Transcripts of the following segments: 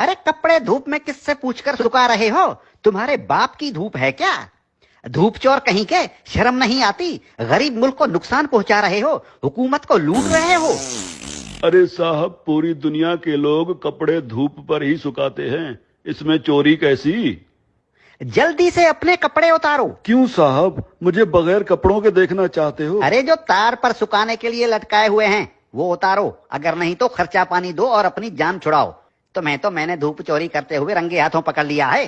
अरे कपड़े धूप में किससे पूछकर सुखा रहे हो? तुम्हारे बाप की धूप है क्या? धूप चोर कहीं के, शर्म नहीं आती? गरीब मुल्क को नुकसान पहुंचा रहे हो, हुकूमत को लूट रहे हो। अरे साहब, पूरी दुनिया के लोग कपड़े धूप पर ही सुखाते हैं, इसमें चोरी कैसी? जल्दी से अपने कपड़े उतारो। क्यों साहब, मुझे बगैर कपड़ों के देखना चाहते हो? अरे जो तार पर सुखाने के लिए लटकाए हुए हैं वो उतारो, अगर नहीं तो खर्चा पानी दो और अपनी जान छुड़ाओ। मैंने धूप चोरी करते हुए रंगे हाथों पकड़ लिया है।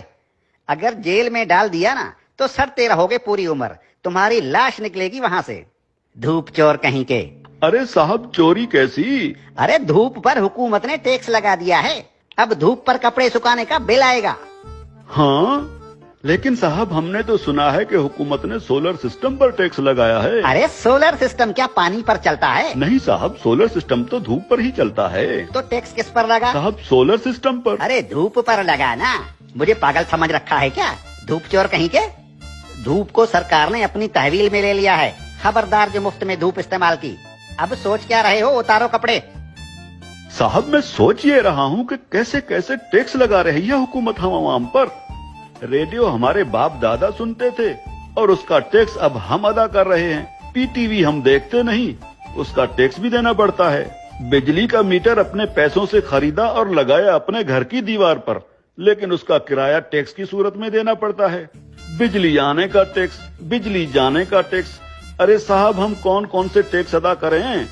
अगर जेल में डाल दिया ना तो सड़ते रहोगे पूरी उम्र, तुम्हारी लाश निकलेगी वहां से। धूप चोर कहीं के। अरे साहब, चोरी कैसी? अरे धूप पर हुकूमत ने टैक्स लगा दिया है, अब धूप पर कपड़े सुखाने का बिल आएगा। हाँ, लेकिन साहब हमने तो सुना है कि हुकूमत ने सोलर सिस्टम पर टैक्स लगाया है। अरे सोलर सिस्टम क्या पानी पर चलता है? नहीं साहब, सोलर सिस्टम तो धूप पर ही चलता है। तो टैक्स किस पर लगा? साहब सोलर सिस्टम पर। अरे धूप पर लगा ना, मुझे पागल समझ रखा है क्या? धूप चोर कहीं के। धूप को सरकार ने अपनी तहवील में ले लिया है, खबरदार जो मुफ्त में धूप इस्तेमाल की। अब सोच क्या रहे हो? उतारो कपड़े। साहब मैं सोच ये रहा हूँ कि कैसे कैसे टैक्स लगा रही है हुकूमत हम आवाम पर। रेडियो हमारे बाप दादा सुनते थे और उसका टैक्स अब हम अदा कर रहे हैं। पीटीवी हम देखते नहीं, उसका टैक्स भी देना पड़ता है। बिजली का मीटर अपने पैसों से खरीदा और लगाया अपने घर की दीवार पर, लेकिन उसका किराया टैक्स की सूरत में देना पड़ता है। बिजली आने का टैक्स, बिजली जाने का टैक्स। अरे साहब, हम कौन कौन से टैक्स अदा करें?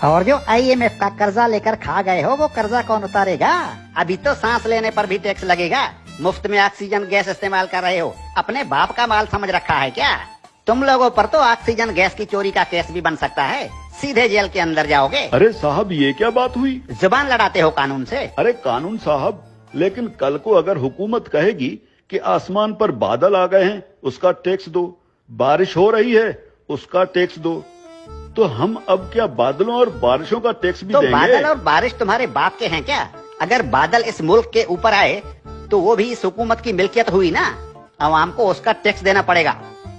और जो IMF का कर्जा लेकर खा गए हो वो कर्जा कौन उतारेगा? अभी तो सांस लेने पर भी टैक्स लगेगा। मुफ्त में ऑक्सीजन गैस इस्तेमाल कर रहे हो, अपने बाप का माल समझ रखा है क्या? तुम लोगों पर तो ऑक्सीजन गैस की चोरी का केस भी बन सकता है, सीधे जेल के अंदर जाओगे। अरे साहब, ये क्या बात हुई? जुबान लड़ाते हो कानून से। अरे कानून साहब, लेकिन कल को अगर हुकूमत कहेगी कि आसमान पर बादल आ गए हैं, उसका टैक्स दो, बारिश हो रही है, उसका टैक्स दो, तो हम अब क्या बादलों और बारिशों का टैक्स भी देंगे? बादल और बारिश तुम्हारे बाप के हैं क्या? अगर बादल इस मुल्क के ऊपर आए तो वो भी इस हुकूमत की मिल्कियत हुई ना, अवाम को उसका टैक्स देना पड़ेगा।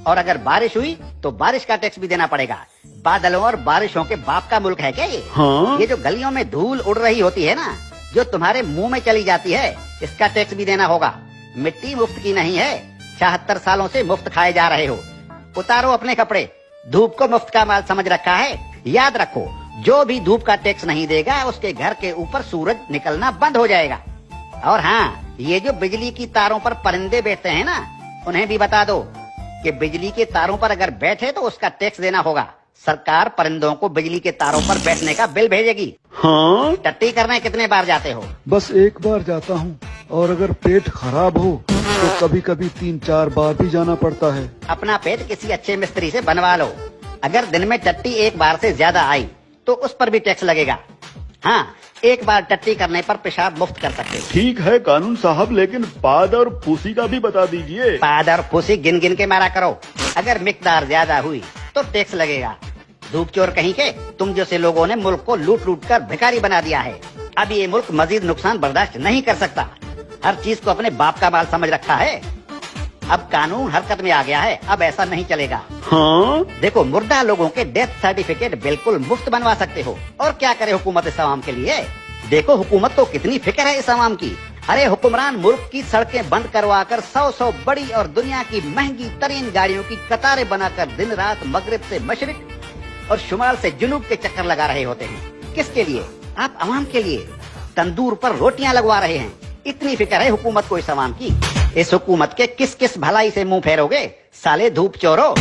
और अगर बारिश हुई तो बारिश का टैक्स भी देना पड़ेगा। बादलों और बारिशों के बाप का मुल्क है क्या ये? हाँ? ये जो गलियों में धूल उड़ रही होती है ना, जो तुम्हारे मुंह में चली जाती है, इसका टैक्स भी देना होगा। मिट्टी मुफ्त की नहीं है, 76 सालों से मुफ्त खाए जा रहे हो। उतारो अपने कपड़े, धूप को मुफ्त का माल समझ रखा है। याद रखो, जो भी धूप का टैक्स नहीं देगा उसके घर के ऊपर सूरज निकलना बंद हो जाएगा। और हाँ, ये जो बिजली की तारों पर परिंदे बैठते हैं ना, उन्हें भी बता दो कि बिजली के तारों पर अगर बैठे तो उसका टैक्स देना होगा। सरकार परिंदों को बिजली के तारों पर बैठने का बिल भेजेगी। हाँ? टट्टी करने कितने बार जाते हो? बस एक बार जाता हूँ, और अगर पेट खराब हो तो कभी कभी 3-4 बार भी जाना पड़ता है। अपना पेट किसी अच्छे मिस्त्री से बनवा लो। अगर दिन में टट्टी एक बार से ज्यादा आई तो उस पर भी टैक्स लगेगा। हाँ, एक बार टट्टी करने पर पेशाब मुफ्त कर सकते हो। ठीक है कानून साहब, लेकिन पाद और फूसी का भी बता दीजिए। पाद और फूसी गिन गिन के मारा करो, अगर मिकदार ज्यादा हुई तो टैक्स लगेगा। धूप चोर कहीं के, तुम जैसे लोगों ने मुल्क को लूट लूट कर भिखारी बना दिया है। अब ये मुल्क मजीद नुकसान बर्दाश्त नहीं कर सकता। हर चीज को अपने बाप का माल समझ रखा है। अब कानून हरकत में आ गया है, अब ऐसा नहीं चलेगा। हाँ? देखो, मुर्दा लोगों के डेथ सर्टिफिकेट बिल्कुल मुफ्त बनवा सकते हो। और क्या करे हुकूमत इस आवाम के लिए? देखो हुकूमत को कितनी फिक्र है इस आवाम की। अरे हुक्मरान मुल्क की सड़कें बंद करवा कर 100 बड़ी और दुनिया की महंगी तरीन गाड़ियों की कतारें बनाकर दिन रात मगरिब से मशरिक और शुमाल से जुनूब के चक्कर लगा रहे होते हैं। किसके लिए? आप आवाम के लिए। तंदूर पर रोटियां लगवा रहे हैं। इतनी फिक्र है हुकूमत को इस आवाम की। इस हुकूमत के किस किस भलाई से मुंह फेरोगे साले धूप चोरो?